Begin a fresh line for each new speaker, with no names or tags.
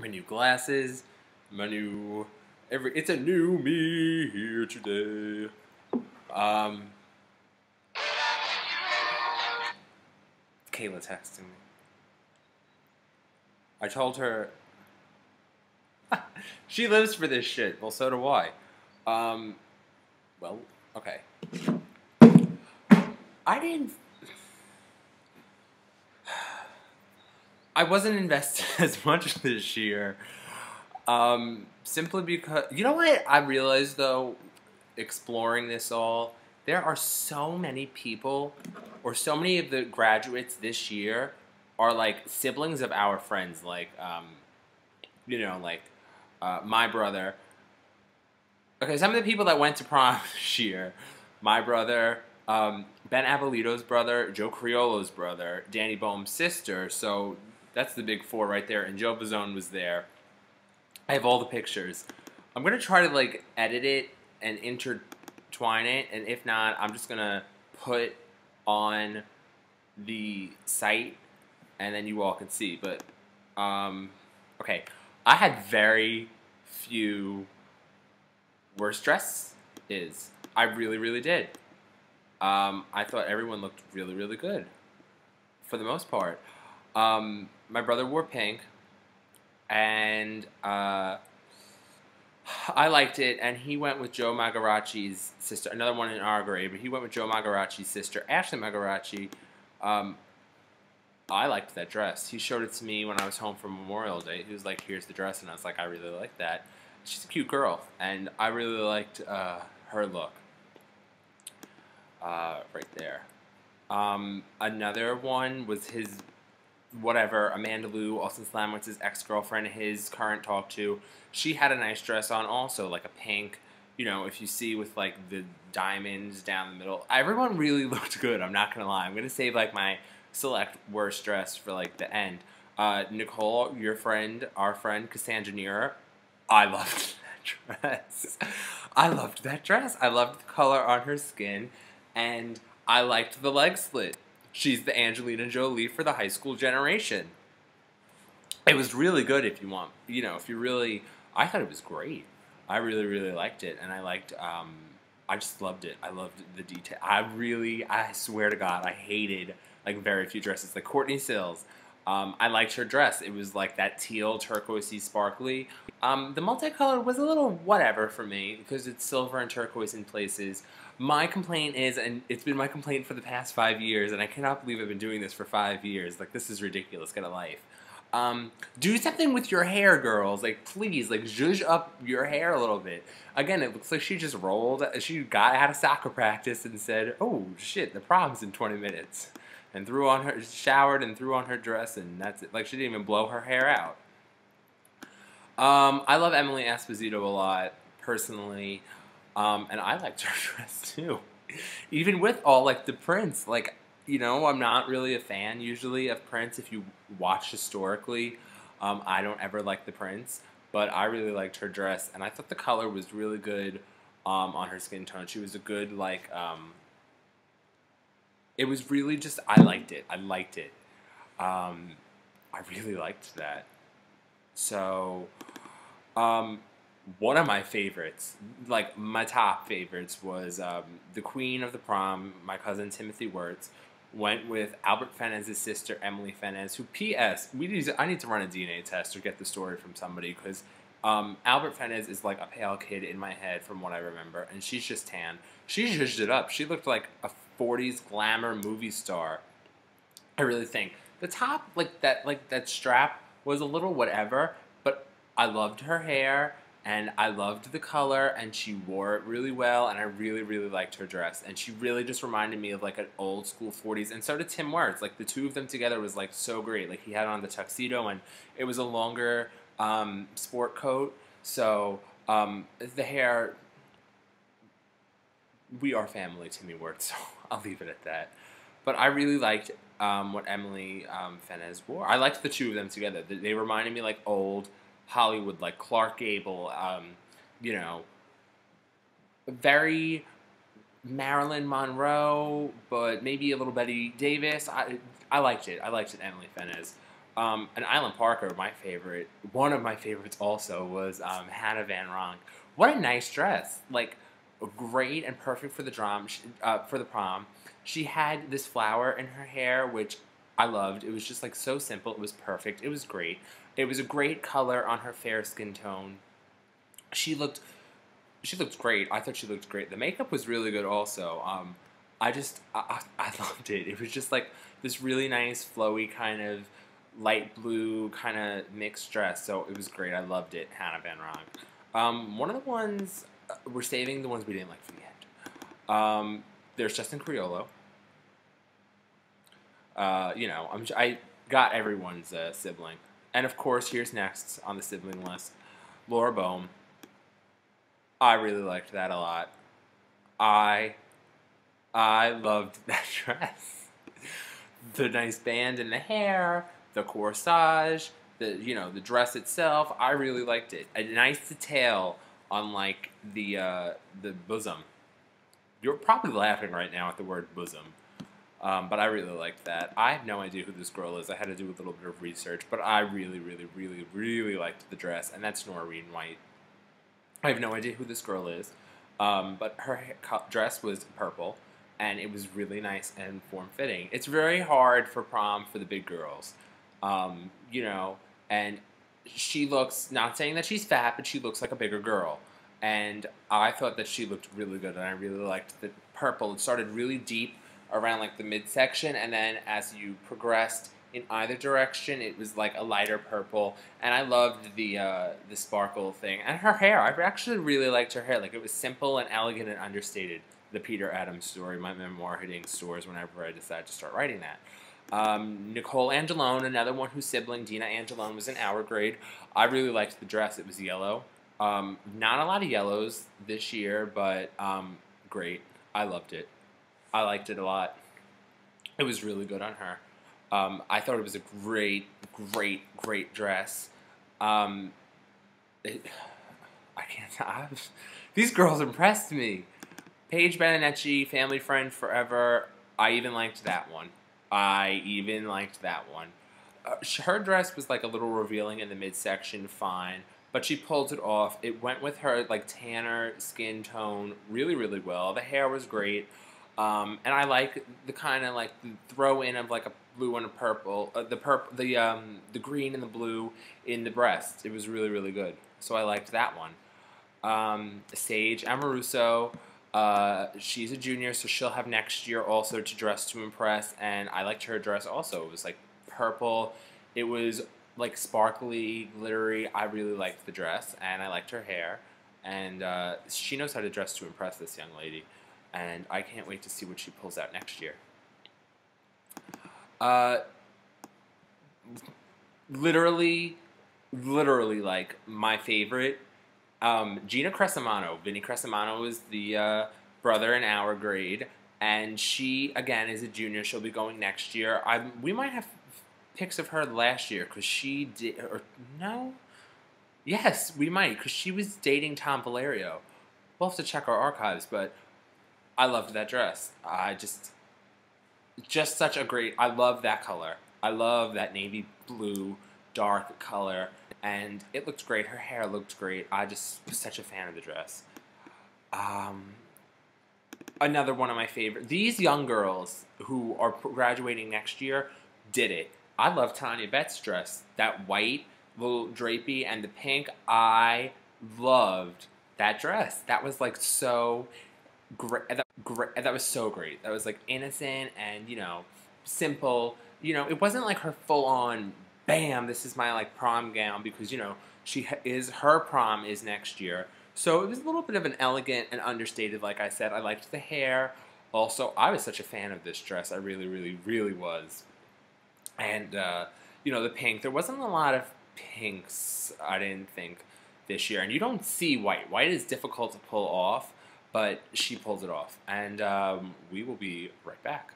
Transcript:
my new glasses, my new it's a new me here today. Um, Kayla texting me. I told her she lives for this shit. Well, so do I. Um, well, okay. I didn't. I wasn't invested as much this year. Simply because you know what I realized though, exploring this all, there are so many people, or so many of the graduates this year are like siblings of our friends, like like my brother. Okay, some of the people that went to prom this year, my brother, Ben Abolito's brother, Joe Criollo's brother, Danny Bohm's sister. So that's the big four right there. And Joe Bazone was there. I have all the pictures. I'm gonna try to like edit it and intertwine it, and if not, I'm just gonna put on the site, and then you all can see. But okay, I had very few worst dress is. I really, really did. I thought everyone looked really, really good for the most part. My brother wore pink, and I liked it, and he went with Joe Magarachi's sister, another one in our grade, but he went with Joe Magarachi's sister, Ashley Magarachi. I liked that dress. He showed it to me when I was home from Memorial Day. He was like, here's the dress, and I was like, I really like that. She's a cute girl, and I really liked her look right there. Another one was his, whatever, Amanda Lou, Austin Slamowitz's ex-girlfriend, his current talk to. She had a nice dress on also, like a pink, if you see with like the diamonds down the middle. Everyone really looked good, I'm not going to lie. I'm going to save like my select worst dress for like the end. Nicole, your friend, our friend, Cassandra Nera, I loved that dress. I loved that dress. I loved the color on her skin, and I liked the leg slit. She's the Angelina Jolie for the high school generation. It was really good if you want, if you really, I thought it was great. I really, really liked it, and I liked, I just loved it. I loved the detail. I swear to God, I hated, like, very few dresses. Like Courtney Sills, I liked her dress. It was like that teal, turquoisey, sparkly. The multicolored was a little whatever for me because it's silver and turquoise in places. My complaint is, and it's been my complaint for the past 5 years, and I cannot believe I've been doing this for 5 years. Like, this is ridiculous. Get a life. Do something with your hair, girls. Like, please, like, zhuzh up your hair a little bit. Again, it looks like she just rolled. She got out of soccer practice and said, oh, shit, the prom's in 20 minutes. And showered and threw on her dress, and that's it. Like, she didn't even blow her hair out. I love Emily Esposito a lot, personally. And I liked her dress, too. Even with all, like, the prints. Like, I'm not really a fan, usually, of prints. If you watch historically, I don't ever like the prints. But I really liked her dress, and I thought the color was really good on her skin tone. She was a good, like, it was really just, I liked it. I liked it. I really liked that. So, one of my favorites, like my top favorites, was the queen of the prom, my cousin Timothy Wirtz, went with Albert Fenez's sister, Emily Fenez, who, P.S., I need to run a DNA test or get the story from somebody, because Albert Fenez is like a pale kid in my head from what I remember, and she's just tan. She zhuzhed it up. She looked like a 40s glamour movie star. I really think the top, like that strap was a little whatever, but I loved her hair and I loved the color, and she wore it really well, and I really, really liked her dress, and she really just reminded me of like an old school 40s, and so did Tim Wirtz. Like, the two of them together was like so great. Like, he had on the tuxedo, and it was a longer sport coat, so the hair, we are family, Timmy Wirtz, so I'll leave it at that. But I really liked what Emily Fenez wore. I liked the two of them together. They reminded me like old Hollywood, like Clark Gable, very Marilyn Monroe, but maybe a little Betty Davis. I liked it. I liked it, Emily Fenez. And Island Parker, my favorite, one of my favorites also was Hannah Van Ronk. What a nice dress! Like, great and perfect for the for the prom. She had this flower in her hair, which I loved. It was just like so simple. It was perfect. It was great. It was a great color on her fair skin tone. She looked she looked great. I thought she looked great. The makeup was really good also. I loved it. It was just like this really nice, flowy kind of light blue kind of mixed dress. So it was great. I loved it. Hannah Van Ronk. One of the ones we're saving the ones we didn't like for the end. There's Justin Criollo. I got everyone's sibling, and of course, here's next on the sibling list, Laura Bohm. I really liked that a lot. I I loved that dress. The nice band in the hair, the corsage, the dress itself. I really liked it. A nice detail on like the bosom. You're probably laughing right now at the word bosom. But I really liked that. I have no idea who this girl is. I had to do a little bit of research, but I really, really, really, really liked the dress, and that's Noreen White. I have no idea who this girl is, but her dress was purple, and it was really nice and form-fitting. It's very hard for prom for the big girls, and she looks, not saying that she's fat, but she looks like a bigger girl. And I thought that she looked really good, and I really liked the purple. It started really deep around like the midsection, and then as you progressed in either direction, it was like a lighter purple. And I loved the sparkle thing, and her hair. I actually really liked her hair. Like, it was simple and elegant and understated. The Peter Adams story, my memoir, hitting stores whenever I decided to start writing that. Nicole Angelone, another one whose sibling, Dina Angelone, was in our grade. I really liked the dress. It was yellow. Not a lot of yellows this year, but great. I loved it. I liked it a lot. It was really good on her. I thought it was a great, great, great dress. I can't. These girls impressed me. Paige Beninecci, Family Friend Forever. I even liked that one. Her dress was like a little revealing in the midsection, fine, but she pulled it off. It went with her like tanner skin tone really, really well. The hair was great. And I like the kind of like the throw in of like a blue and a purple, the green and the blue in the breast. It was really, really good. So I liked that one. Sage Amoruso, she's a junior, so she'll have next year also to dress to impress. And I liked her dress also. It was like purple. It was like sparkly, glittery. I really liked the dress, and I liked her hair. And she knows how to dress to impress, this young lady. And I can't wait to see what she pulls out next year. Literally, like, my favorite, Gina Cresamano. Vinny Cresamano is the brother in our grade, and she, again, is a junior. She'll be going next year. We might have pics of her last year, because she did, or no? Yes, we might, because she was dating Tom Valerio. We'll have to check our archives, but I loved that dress. Just such a great, I love that color. I love that navy blue, dark color, and it looked great. Her hair looked great. I just was such a fan of the dress. Another one of my favorite, these young girls who are graduating next year did it. I love Tanya Bett's dress. That white, little drapey, and the pink. I loved that dress. That was like so great. That was so great. That was like innocent and, simple. It wasn't like her full on, bam, this is my like prom gown, because, her prom is next year. So it was a little bit of an elegant and understated, like I said. I liked the hair. Also, I was such a fan of this dress. I really, really, really was. And, the pink. There wasn't a lot of pinks, I didn't think, this year. And you don't see white. White is difficult to pull off, but she pulls it off. And we will be right back.